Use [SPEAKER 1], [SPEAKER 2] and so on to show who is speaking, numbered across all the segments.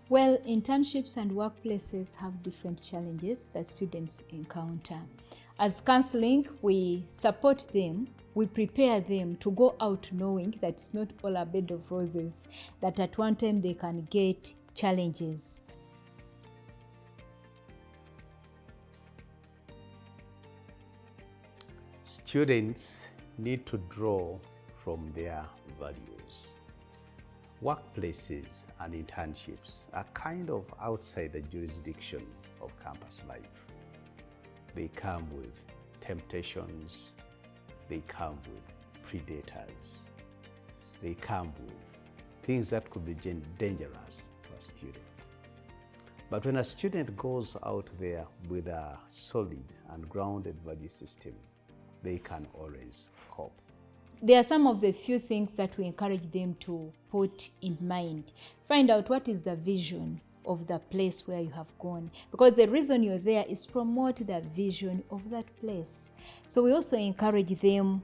[SPEAKER 1] Well, internships and workplaces have different challenges that students encounter. As counseling, we support them, we prepare them to go out knowing that it's not all a bed of roses, that at one time they can get challenges.
[SPEAKER 2] Students need to draw from their values. Workplaces and internships are kind of outside the jurisdiction of campus life. They come with temptations, they come with predators, they come with things that could be dangerous to a student. But when a student goes out there with a solid and grounded value system, they can always cope.
[SPEAKER 1] There are some of the few things that we encourage them to put in mind. Find out what is the vision of the place where you have gone, because the reason you're there is promote the vision of that place. So we also encourage them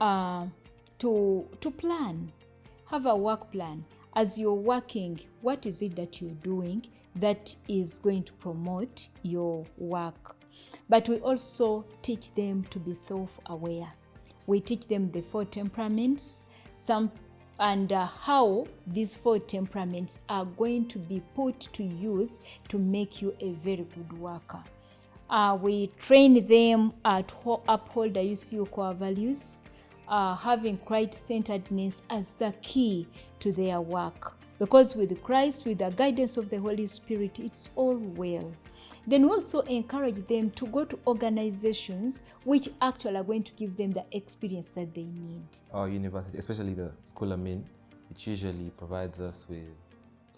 [SPEAKER 1] to plan, have a work plan. As you're working, what is it that you're doing that is going to promote your work? But we also teach them to be self-aware. We teach them the 4 temperaments, and how these 4 temperaments are going to be put to use to make you a very good worker. We train them to uphold the UCU core values, having Christ-centeredness as the key to their work. Because with Christ, with the guidance of the Holy Spirit, it's all well. Then we also encourage them to go to organizations which actually are going to give them the experience that they need.
[SPEAKER 3] Our university, especially the school I'm in, it usually provides us with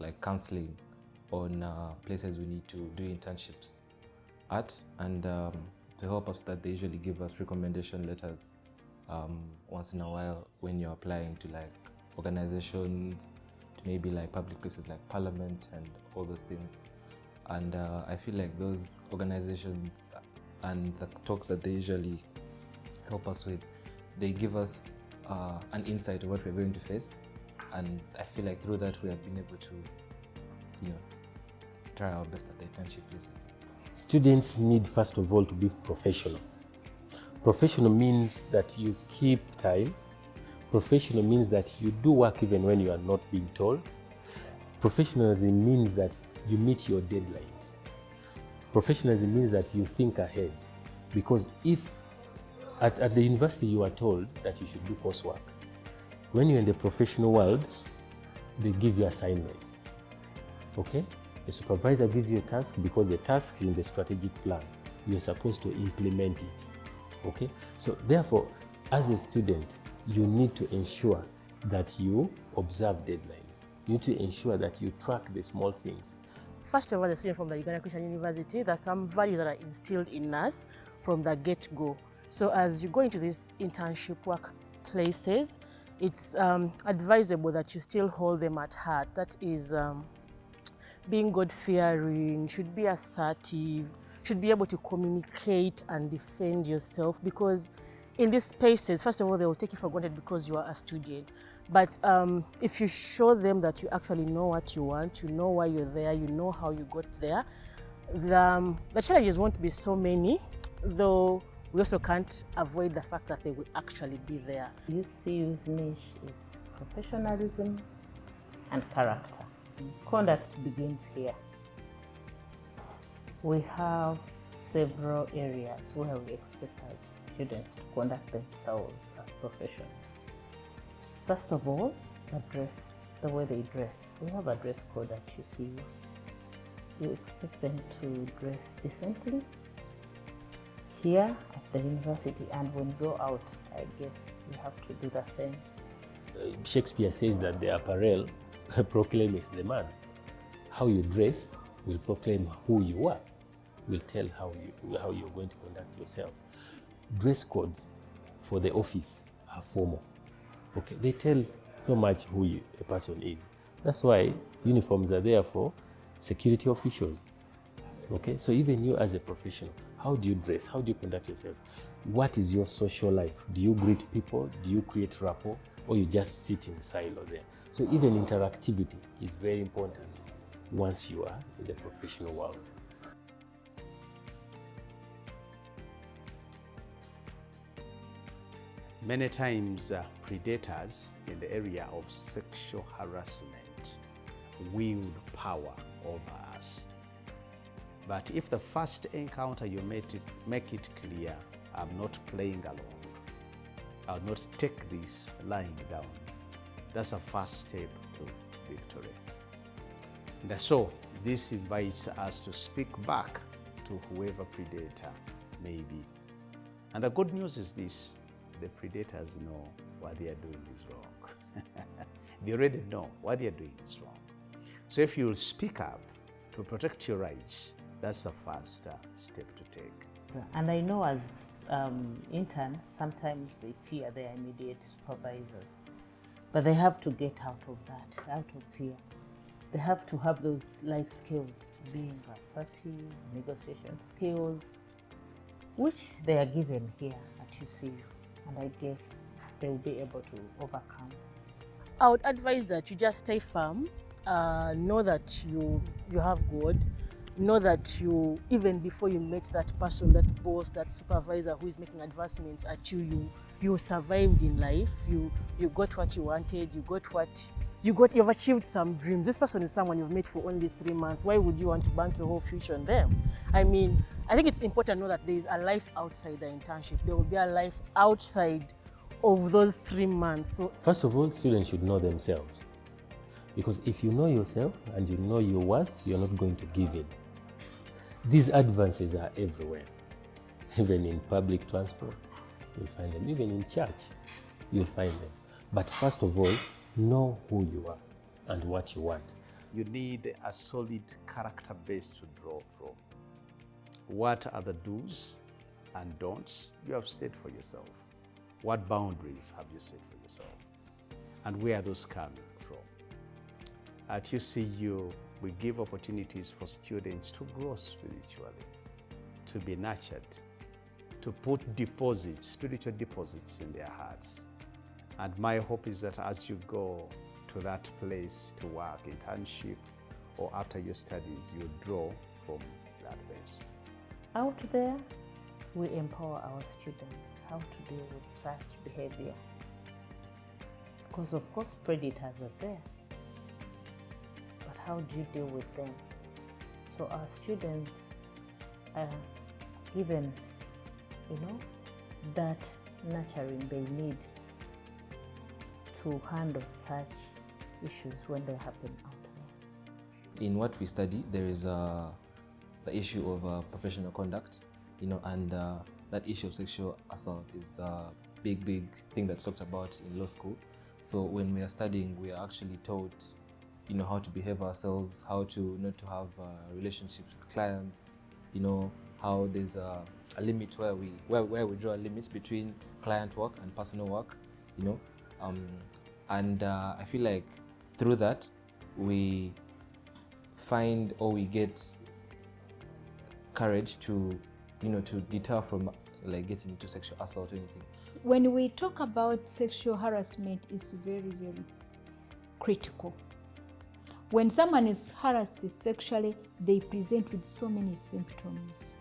[SPEAKER 3] like counseling on places we need to do internships at, and to help us with that, they usually give us recommendation letters once in a while when you're applying to like organizations, to maybe like public places like Parliament and all those things. And I feel like those organizations and the talks that they usually help us with, they give us an insight of what we're going to face. And I feel like through that we have been able to, try our best at the internship places.
[SPEAKER 4] Students need, first of all, to be professional. Professional means that you keep time. Professional means that you do work even when you are not being told. Professionalism means that you meet your deadlines. Professionalism means that you think ahead. Because if at the university you are told that you should do coursework, when you're in the professional world, they give you assignments. Okay? The supervisor gives you a task because the task is in the strategic plan. You're supposed to implement it. Okay? So therefore, as a student, you need to ensure that you observe deadlines. You need to ensure that you track the small things.
[SPEAKER 5] First of all, the student from the Uganda Christian University, there's some values that are instilled in us from the get-go. So as you go into these internship workplaces, it's advisable that you still hold them at heart. That is being God-fearing, should be assertive, should be able to communicate and defend yourself, because in these spaces, first of all, they will take you for granted because you are a student. But if you show them that you actually know what you want, you know why you're there, you know how you got there, the challenges won't be so many, though we also can't avoid the fact that they will actually be there.
[SPEAKER 6] UCU's niche is professionalism and character. Conduct begins here. We have several areas where we expect our students to conduct themselves as professionals. First of all, the way they dress. We have a dress code at UCU. You expect them to dress decently here at the university, and when you go out, I guess you have to do the same.
[SPEAKER 4] Shakespeare says that the apparel proclaimeth the man. How you dress will proclaim who you are, will tell how you're going to conduct yourself. Dress codes for the office are formal. Okay, they tell so much who a person is. That's why uniforms are there for security officials. Okay, so even you as a professional, how do you dress? How do you conduct yourself? What is your social life? Do you greet people? Do you create rapport? Or you just sit in silo there? So even interactivity is very important. once you are in the professional world.
[SPEAKER 2] Many times, predators in the area of sexual harassment wield power over us. But if the first encounter you make it clear, I'm not playing along, I'll not take this lying down, that's a first step to victory. And so this invites us to speak back to whoever predator may be. And the good news is this: the predators know what they are doing is wrong. They already know what they are doing is wrong. So if you will speak up to protect your rights, that's the first step to take.
[SPEAKER 6] And I know as interns, sometimes they fear their immediate supervisors, but they have to get out of that, out of fear. They have to have those life skills, being assertive, negotiation skills, which they are given here at UCU. And I guess they will be able to overcome.
[SPEAKER 5] I would advise that you just stay firm, know that you have God, know that you, even before you met that person, that boss, that supervisor who is making advancements at you, you survived in life, you got what you wanted, you've achieved some dreams. This person is someone you've met for only 3 months. Why would you want to bank your whole future on them? I mean, I think it's important to know that there is a life outside the internship. There will be a life outside of those 3 months. So
[SPEAKER 4] First of all, students should know themselves. Because if you know yourself and you know your worth, you're not going to give in. These advances are everywhere. Even in public transport, you'll find them. Even in church, you'll find them. But first of all, know who you are and what you want.
[SPEAKER 2] You need a solid character base to draw from. What are the do's and don'ts you have set for yourself? What boundaries have you set for yourself? And where are those coming from? At UCU, we give opportunities for students to grow spiritually, to be nurtured, to put deposits, spiritual deposits in their hearts. And my hope is that as you go to that place to work, internship, or after your studies, you draw from that place.
[SPEAKER 6] Out there, we empower our students how to deal with such behavior. Because of course predators are there. But how do you deal with them? So our students are given, that nurturing they need to handle such issues when they happen out there.
[SPEAKER 3] In what we study, there is the issue of professional conduct, and that issue of sexual assault is a big thing that's talked about in law school. So when we are studying, we are actually taught, how to behave ourselves, how to not to have relationships with clients, how there's a limit where we draw a limit between client work and personal work, and I feel like through that we find, or we get courage to to deter from like getting into sexual assault or anything.
[SPEAKER 1] When we talk about sexual harassment, it's very critical. When someone is harassed sexually, they present with so many symptoms.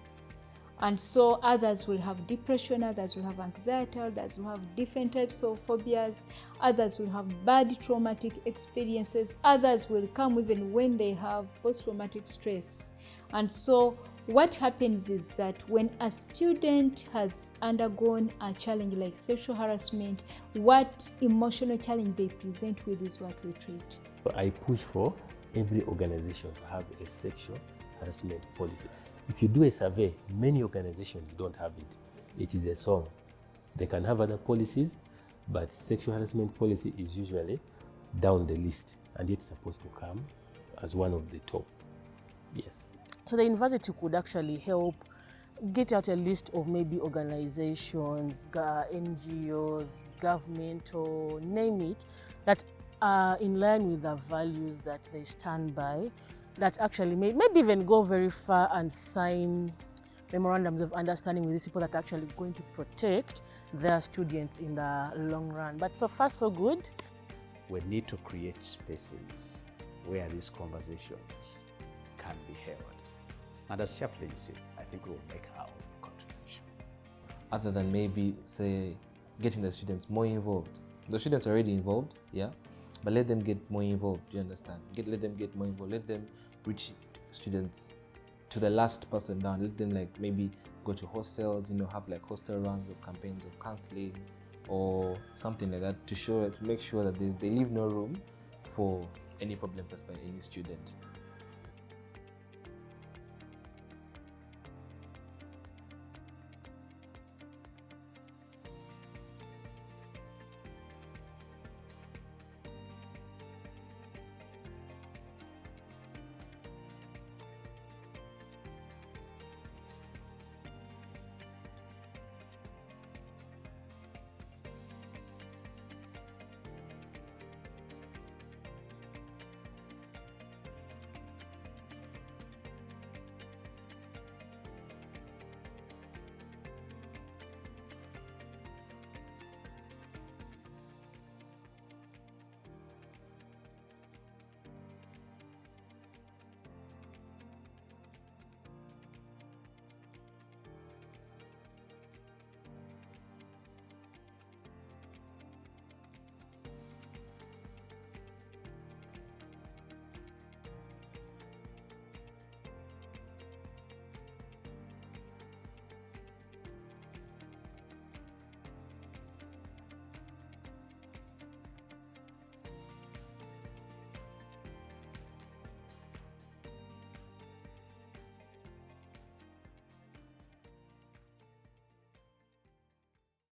[SPEAKER 1] And so others will have depression, others will have anxiety, others will have different types of phobias, others will have bad traumatic experiences, others will come even when they have post-traumatic stress. And so what happens is that when a student has undergone a challenge like sexual harassment, what emotional challenge they present with is what we treat.
[SPEAKER 4] I push for every organization to have a sexual harassment policy. If you do a survey, many organizations don't have it. It is a song. They can have other policies, but sexual harassment policy is usually down the list, and it's supposed to come as one of the top. Yes.
[SPEAKER 5] So the university could actually help get out a list of maybe organizations, NGOs, government, or name it, that are in line with the values that they stand by, that actually maybe even go very far and sign memorandums of understanding with these people that are actually going to protect their students in the long run. But so far, so good.
[SPEAKER 2] We need to create spaces where these conversations can be held. And as Chaplain said, I think we'll make our own contribution.
[SPEAKER 3] Other than maybe, say, getting the students more involved. The students are already involved, yeah, but let them get more involved, do you understand? Let them get more involved, let them reach students to the last person down, let them like maybe go to hostels, you know, have like hostel runs or campaigns of counseling or something like that to make sure that they leave no room for any problem faced by any student.